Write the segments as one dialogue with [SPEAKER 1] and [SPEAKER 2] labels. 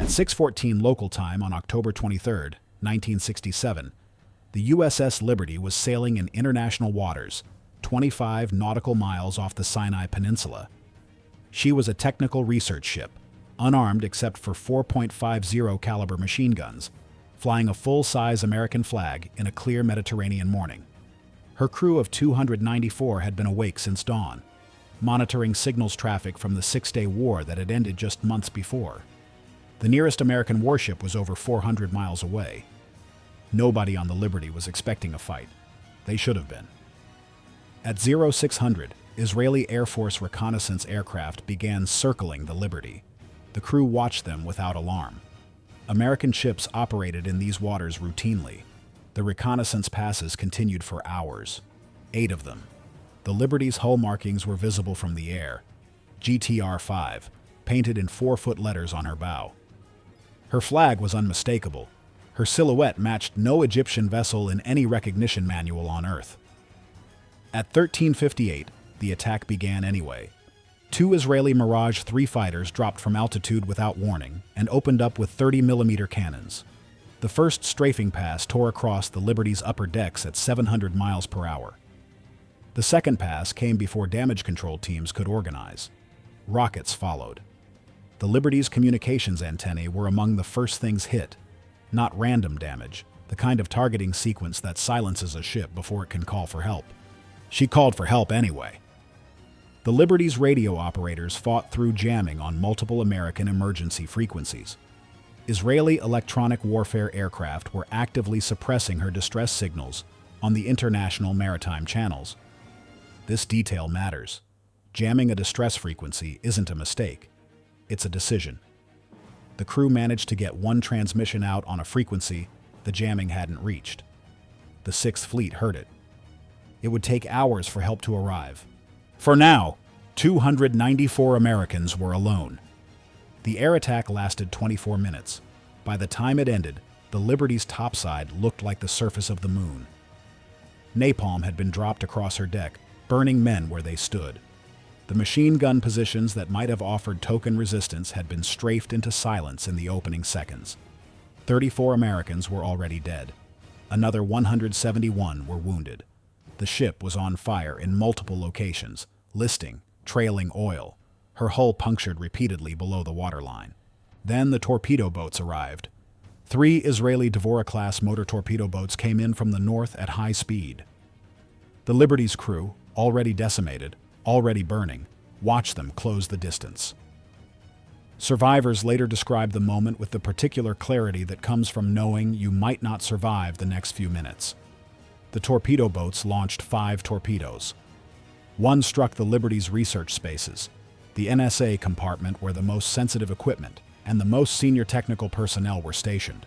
[SPEAKER 1] At 6:14 local time on October 23, 1967, the USS Liberty was sailing in international waters, 25 nautical miles off the Sinai Peninsula. She was a technical research ship, unarmed except for 4.50 caliber machine guns, flying a full-size American flag in a clear Mediterranean morning. Her crew of 294 had been awake since dawn, monitoring signals traffic from the six-day war that had ended just months before. The nearest American warship was over 400 miles away. Nobody on the Liberty was expecting a fight. They should have been. At 0600, Israeli Air Force reconnaissance aircraft began circling the Liberty. The crew watched them without alarm. American ships operated in these waters routinely. The reconnaissance passes continued for hours. 8 of them. The Liberty's hull markings were visible from the air. GTR-5, painted in 4-foot letters on her bow. Her flag was unmistakable. Her silhouette matched no Egyptian vessel in any recognition manual on Earth. At 13:58, the attack began anyway. 2 Israeli Mirage 3 fighters dropped from altitude without warning and opened up with 30mm cannons. The first strafing pass tore across the Liberty's upper decks at 700 miles per hour. The second pass came before damage control teams could organize. Rockets followed. The Liberty's communications antennae were among the first things hit. Not random damage, the kind of targeting sequence that silences a ship before it can call for help. She called for help anyway. The Liberty's radio operators fought through jamming on multiple American emergency frequencies. Israeli electronic warfare aircraft were actively suppressing her distress signals on the international maritime channels. This detail matters. Jamming a distress frequency isn't a mistake. It's a decision. The crew managed to get one transmission out on a frequency the jamming hadn't reached. The Sixth Fleet heard it. It would take hours for help to arrive. For now, 294 Americans were alone. The air attack lasted 24 minutes. By the time it ended, the Liberty's topside looked like the surface of the moon. Napalm had been dropped across her deck, burning men where they stood. The machine gun positions that might have offered token resistance had been strafed into silence in the opening seconds. 34 Americans were already dead. Another 171 were wounded. The ship was on fire in multiple locations, listing, trailing oil, her hull punctured repeatedly below the waterline. Then the torpedo boats arrived. 3 Israeli Devora-class motor torpedo boats came in from the north at high speed. The Liberty's crew, already decimated, already burning, watched them close the distance. Survivors later described the moment with the particular clarity that comes from knowing you might not survive the next few minutes. The torpedo boats launched 5 torpedoes. One struck the Liberty's research spaces, the NSA compartment where the most sensitive equipment and the most senior technical personnel were stationed.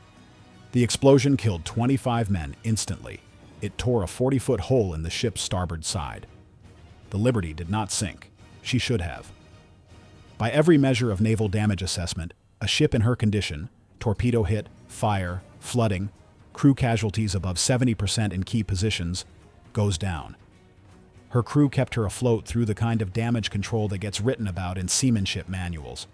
[SPEAKER 1] The explosion killed 25 men instantly. It tore a 40-foot hole in the ship's starboard side. The Liberty did not sink. She should have. By every measure of naval damage assessment, a ship in her condition, torpedo hit, fire, flooding, crew casualties above 70% in key positions, goes down. Her crew kept her afloat through the kind of damage control that gets written about in seamanship manuals.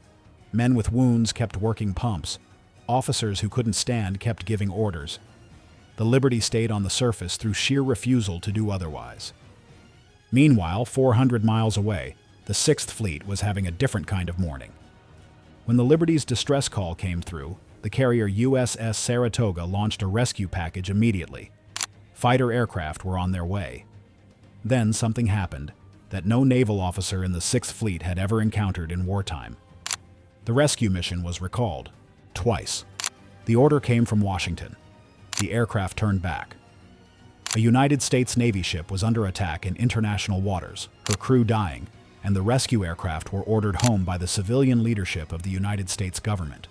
[SPEAKER 1] Men with wounds kept working pumps. Officers who couldn't stand kept giving orders. The Liberty stayed on the surface through sheer refusal to do otherwise. Meanwhile, 400 miles away, the Sixth Fleet was having a different kind of morning. When the Liberty's distress call came through, the carrier USS Saratoga launched a rescue package immediately. Fighter aircraft were on their way. Then something happened that no naval officer in the Sixth Fleet had ever encountered in wartime. The rescue mission was recalled. Twice. The order came from Washington. The aircraft turned back. A United States Navy ship was under attack in international waters, her crew dying, and the rescue aircraft were ordered home by the civilian leadership of the United States government.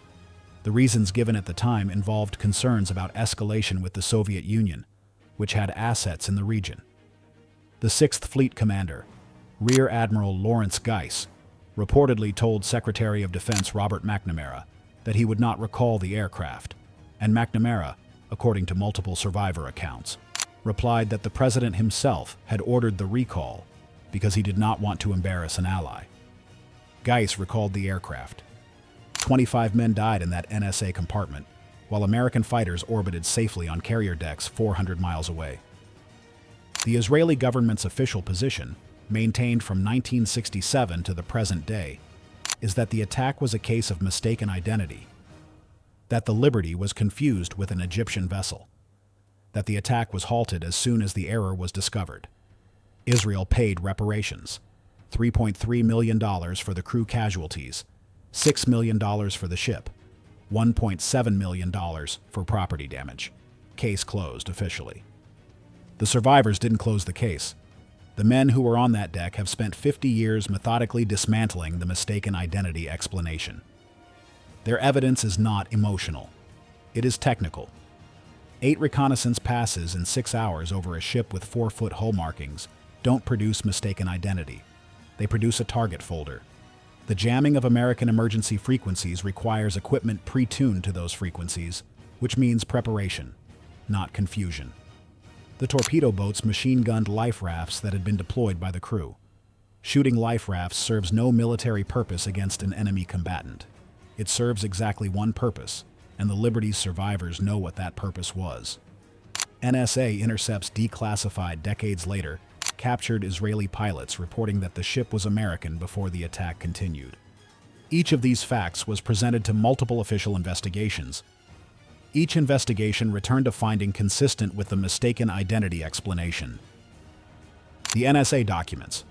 [SPEAKER 1] The reasons given at the time involved concerns about escalation with the Soviet Union, which had assets in the region. The Sixth Fleet commander, Rear Admiral Lawrence Geiss, reportedly told Secretary of Defense Robert McNamara that he would not recall the aircraft, and McNamara, according to multiple survivor accounts, replied that the president himself had ordered the recall because he did not want to embarrass an ally. Geiss recalled the aircraft. 25 men died in that NSA compartment, while American fighters orbited safely on carrier decks 400 miles away. The Israeli government's official position, maintained from 1967 to the present day, is that the attack was a case of mistaken identity, that the Liberty was confused with an Egyptian vessel, that the attack was halted as soon as the error was discovered. Israel paid reparations, $3.3 million for the crew casualties, $6 million for the ship, $1.7 million for property damage. Case closed officially. The survivors didn't close the case. The men who were on that deck have spent 50 years methodically dismantling the mistaken identity explanation. Their evidence is not emotional. It is technical. 8 reconnaissance passes in 6 hours over a ship with 4-foot hull markings don't produce mistaken identity. They produce a target folder. The jamming of American emergency frequencies requires equipment pre-tuned to those frequencies, which means preparation, not confusion. The torpedo boats machine-gunned life rafts that had been deployed by the crew. Shooting life rafts serves no military purpose against an enemy combatant. It serves exactly one purpose, and the Liberty's survivors know what that purpose was. NSA intercepts declassified decades later captured Israeli pilots reporting that the ship was American before the attack continued. Each of these facts was presented to multiple official investigations. Each investigation returned a finding consistent with the mistaken identity explanation. The NSA documents,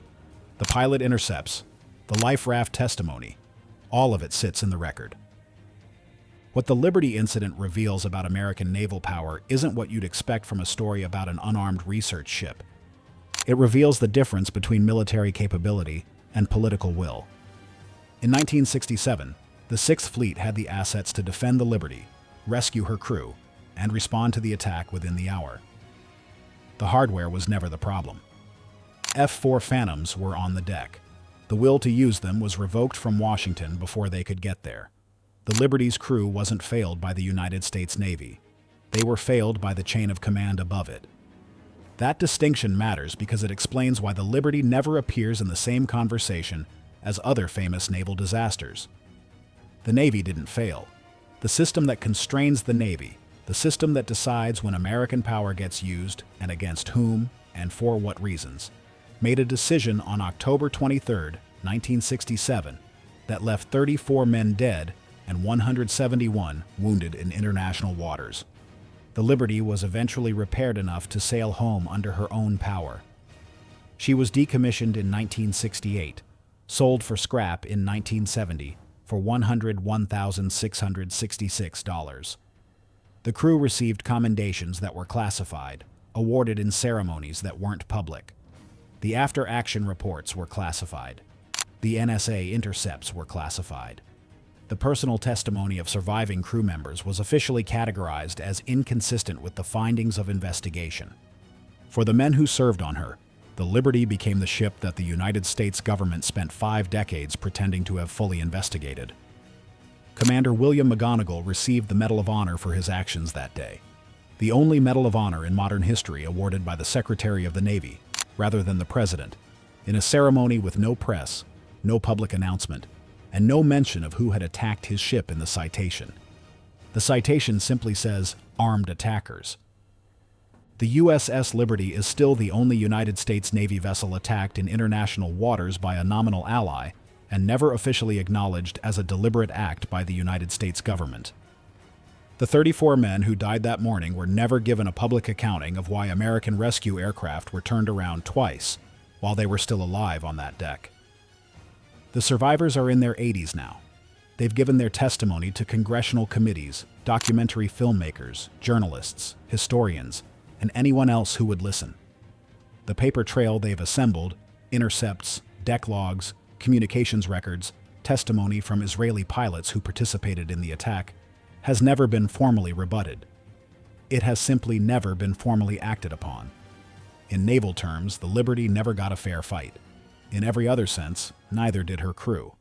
[SPEAKER 1] the pilot intercepts, the life raft testimony, all of it sits in the record. What the Liberty incident reveals about American naval power isn't what you'd expect from a story about an unarmed research ship. It reveals the difference between military capability and political will. In 1967, the Sixth Fleet had the assets to defend the Liberty, rescue her crew, and respond to the attack within the hour. The hardware was never the problem. F-4 Phantoms were on the deck. The will to use them was revoked from Washington before they could get there. The Liberty's crew wasn't failed by the United States Navy. They were failed by the chain of command above it. That distinction matters because it explains why the Liberty never appears in the same conversation as other famous naval disasters. The Navy didn't fail. The system that constrains the Navy, the system that decides when American power gets used and against whom and for what reasons, made a decision on October 23, 1967, that left 34 men dead and 171 wounded in international waters. The Liberty was eventually repaired enough to sail home under her own power. She was decommissioned in 1968, sold for scrap in 1970 for $101,666. The crew received commendations that were classified, awarded in ceremonies that weren't public. The after-action reports were classified. The NSA intercepts were classified. The personal testimony of surviving crew members was officially categorized as inconsistent with the findings of investigation. For the men who served on her, the Liberty became the ship that the United States government spent 5 decades pretending to have fully investigated. Commander William McGonigal received the Medal of Honor for his actions that day, the only Medal of Honor in modern history awarded by the Secretary of the Navy, rather than the President, in a ceremony with no press, no public announcement, and no mention of who had attacked his ship in the citation. The citation simply says, "armed attackers." The USS Liberty is still the only United States Navy vessel attacked in international waters by a nominal ally and never officially acknowledged as a deliberate act by the United States government. The 34 men who died that morning were never given a public accounting of why American rescue aircraft were turned around twice while they were still alive on that deck. The survivors are in their 80s now. They've given their testimony to congressional committees, documentary filmmakers, journalists, historians, and anyone else who would listen. The paper trail they've assembled, intercepts, deck logs, communications records, testimony from Israeli pilots who participated in the attack, has never been formally rebutted. It has simply never been formally acted upon. In naval terms, the Liberty never got a fair fight. In every other sense, neither did her crew.